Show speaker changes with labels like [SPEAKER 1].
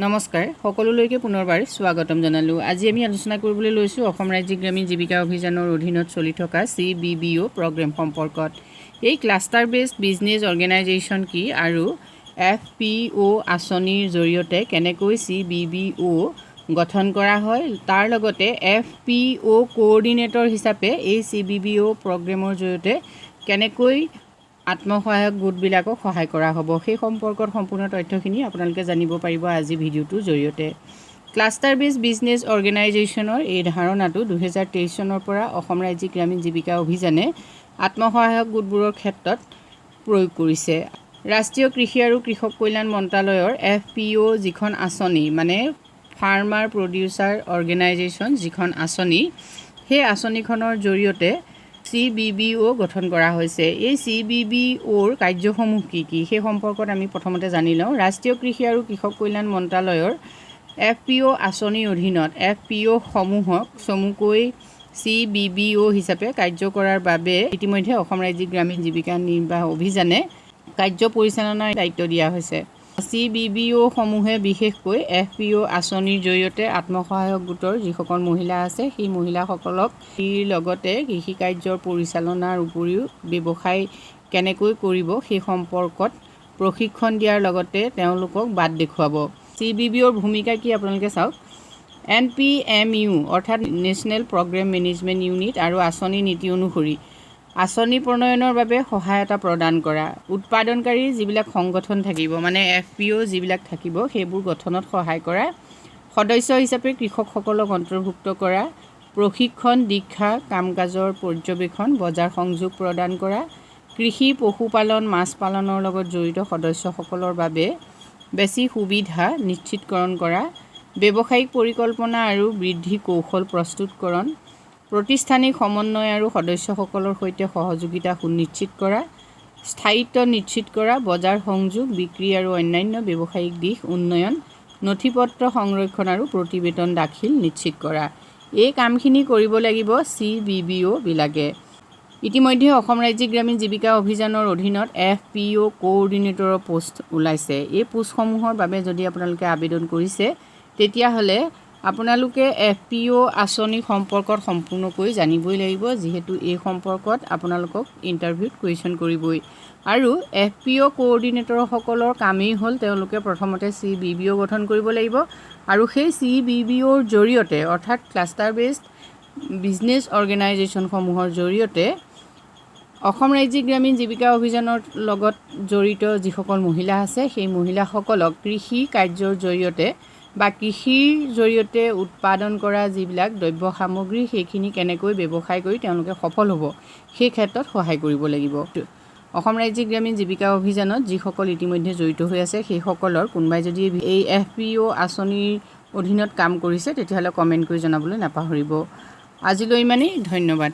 [SPEAKER 1] নমস্কাৰ সকলোলৈকে পুনৰবাৰ স্বাগতম জনালো। আজি আমি আলোচনা কৰিবলৈ লৈছো অসম ৰাজ্যিক গ্ৰামীণ জীৱিকা অভিযানৰ অধীনত চলি থকা CBBO প্ৰগ্ৰাম সম্পৰ্কত। এই ক্লাষ্টাৰ বেছড বিজনেছ অৰ্গেনাইজেশ্যন কি আৰু FPO আঁচনিৰ জৰিয়তে কেনেকৈ CBBO গঠন কৰা হয়, তাৰ লগতে FPO কোঅৰ্ডিনেটৰ হিচাপে এই CBBO প্ৰগ্ৰামৰ জৰিয়তে কেনেকৈ আত্মসহায়ক গোটবিলাকক সহায় কৰা হ'ব, সেই সম্পৰ্কত সম্পূৰ্ণ তথ্যখিনি আপোনালোকে জানিব পাৰিব আজি ভিডিঅ'টোৰ জৰিয়তে। ক্লাষ্টাৰ বেছড বিজনেছ অৰ্গেনাইজেশ্যনৰ এই ধাৰণাটো 2023 চনৰ পৰা অসম ৰাজ্যিক গ্ৰামীণ জীৱিকা অভিযানে আত্মসহায়ক গোটবোৰৰ ক্ষেত্ৰত প্ৰয়োগ কৰিছে। ৰাষ্ট্ৰীয় কৃষি আৰু কৃষক কল্যাণ মন্ত্ৰালয়ৰ FPO যিখন আঁচনি, মানে ফাৰ্মাৰ প্ৰডিউচাৰ অৰ্গেনাইজেশ্যন যিখন আঁচনি, সেই আঁচনিখনৰ জৰিয়তে CBBO গঠন কৰা হৈছে। এই CBBOৰ কাৰ্যসমূহ কি কি সেই সম্পৰ্কত আমি প্ৰথমতে জানি লওঁ। ৰাষ্ট্ৰীয় কৃষি আৰু কৃষক কল্যাণ মন্ত্ৰালয়ৰ FPO আঁচনিৰ অধীনত FPO সমূহক চমুকৈ CBBO হিচাপে কাৰ্য কৰাৰ বাবে ইতিমধ্যে অসম ৰাজ্যিক গ্ৰামীণ জীৱিকা নিৰ্বাহ অভিযানে কাৰ্য পৰিচালনাৰ দায়িত্ব দিয়া হৈছে। CBBO সমূহে বিশেষকৈ FPO আঁচনিৰ জৰিয়তে আত্মসহায়ক গোটৰ যিসকল মহিলা আছে সেই মহিলাসকলক লগতে কৃষি কাৰ্যৰ পৰিচালনাৰ উপৰিও ব্যৱসায় কেনেকৈ কৰিব সেই সম্পৰ্কত প্ৰশিক্ষণ দিয়াৰ লগতে তেওঁলোকক বাট দেখুৱাব। CBBOৰ ভূমিকা কি আপোনালোকে চাওক। NPMU অৰ্থাৎ নেশ্যনেল প্ৰগ্ৰেম মেনেজমেণ্ট ইউনিট আৰু আঁচনি নীতি অনুসৰি আঁচনি প্ৰণয়নৰ বাবে সহায়তা প্ৰদান কৰা, উৎপাদনকাৰী যিবিলাক সংগঠন থাকিব, মানে FPO যিবিলাক থাকিব সেইবোৰ গঠনত সহায় কৰা, সদস্য হিচাপে কৃষকসকলক অন্তৰ্ভুক্ত কৰা, প্ৰশিক্ষণ দীক্ষা কাম কাজৰ পৰ্যবেক্ষণ বজাৰ সংযোগ প্ৰদান কৰা, কৃষি পশুপালন মাছ পালনৰ লগত জড়িত সদস্যসকলৰ বাবে বেছি সুবিধা নিশ্চিতকৰণ কৰা, ব্যৱসায়িক পৰিকল্পনা আৰু বৃদ্ধি কৌশল প্ৰস্তুতকৰণ, প্ৰতিষ্ঠানিক সমন্বয় আৰু সদস্যসকলৰ সৈতে সহযোগিতা সুনিশ্চিত কৰা, স্থায়িত্ব নিশ্চিত কৰা, বজাৰ সংযোগ বিক্ৰী আৰু অন্যান্য ব্যৱসায়িক দিশ উন্নয়ন, নথিপত্ৰ সংৰক্ষণ আৰু প্ৰতিবেদন দাখিল নিশ্চিত কৰা। এই কামখিনি কৰিব লাগিব CBBO বিলাকে। ইতিমধ্যে অসম ৰাজ্যিক গ্ৰামীণ জীৱিকা অভিযানৰ অধীনত FPO কোঅৰ্ডিনেটৰৰ পোষ্ট ওলাইছে। এই পোষ্টসমূহৰ বাবে যদি আপোনালোকে আবেদন কৰিছে তেতিয়াহ'লে আপোনালোকে FPO আঁচনি সম্পৰ্কত সম্পূৰ্ণকৈ জানিবই লাগিব, যিহেতু এই সম্পৰ্কত আপোনালোকক ইণ্টাৰভিউত কুৱেশ্যন কৰিবই। আৰু FPO কোঅৰ্ডিনেটৰসকলৰ কামেই হ'ল তেওঁলোকে প্ৰথমতে CBBO গঠন কৰিব লাগিব আৰু সেই CBBOৰ জৰিয়তে অৰ্থাৎ ক্লাষ্টাৰ বেছড বিজনেছ অৰ্গেনাইজেশ্যনসমূহৰ জৰিয়তে অসম ৰাজ্যিক গ্ৰামীণ জীৱিকা অভিযানৰ লগত জড়িত যিসকল মহিলা আছে সেই মহিলাসকলক কৃষি কাৰ্যৰ জৰিয়তে বা কৃষিৰ জৰিয়তে উৎপাদন কৰা যিবিলাক দ্ৰব্য সামগ্ৰী সেইখিনি কেনেকৈ ব্যৱসায় কৰি তেওঁলোকে সফল হ'ব সেই ক্ষেত্ৰত সহায় কৰিব লাগিব। অসম ৰাজ্যিক গ্ৰামীণ জীৱিকা অভিযানত যিসকল ইতিমধ্যে জড়িত হৈ আছে সেইসকলৰ কোনোবাই যদি এই FPO আঁচনিৰ অধীনত কাম কৰিছে তেতিয়াহ'লে কমেণ্ট কৰি জনাবলৈ নাপাহৰিব। আজিলৈ ইমানেই, ধন্যবাদ।